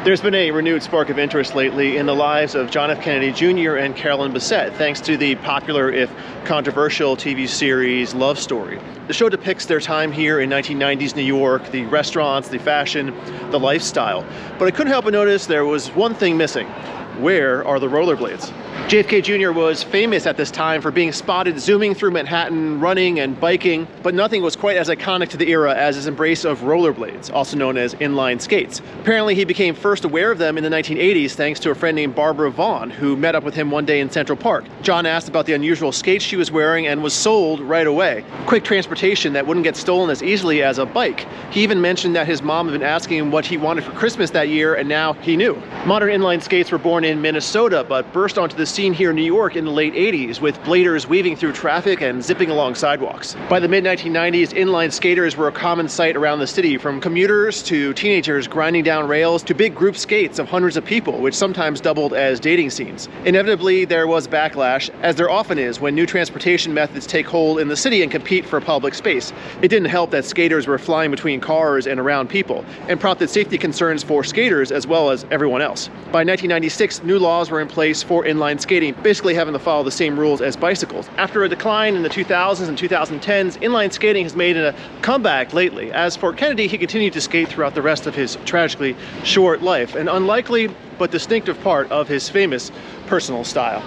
There's been a renewed spark of interest lately in the lives of John F. Kennedy Jr. and Carolyn Bessette, thanks to the popular, if controversial, TV series Love Story. The show depicts their time here in 1990s New York, the restaurants, the fashion, the lifestyle. But I couldn't help but notice there was one thing missing. Where are the rollerblades? JFK Jr. was famous at this time for being spotted zooming through Manhattan, running and biking, but nothing was quite as iconic to the era as his embrace of rollerblades, also known as inline skates. Apparently he became first aware of them in the 1980s thanks to a friend named Barbara Vaughn, who met up with him one day in Central Park. John asked about the unusual skates she was wearing and was sold right away. Quick transportation that wouldn't get stolen as easily as a bike. He even mentioned that his mom had been asking him what he wanted for Christmas that year, and now he knew. Modern inline skates were born in Minnesota, but burst onto the scene here in New York in the late 80s, with bladers weaving through traffic and zipping along sidewalks. By the mid-1990s, inline skaters were a common sight around the city, from commuters to teenagers grinding down rails to big group skates of hundreds of people, which sometimes doubled as dating scenes. Inevitably, there was backlash, as there often is when new transportation methods take hold in the city and compete for public space. It didn't help that skaters were flying between cars and around people, and prompted safety concerns for skaters as well as everyone else. By 1996, new laws were in place for inline skating, basically having to follow the same rules as bicycles. After a decline in the 2000s and 2010s, inline skating has made a comeback lately. As for Kennedy, he continued to skate throughout the rest of his tragically short life, an unlikely but distinctive part of his famous personal style.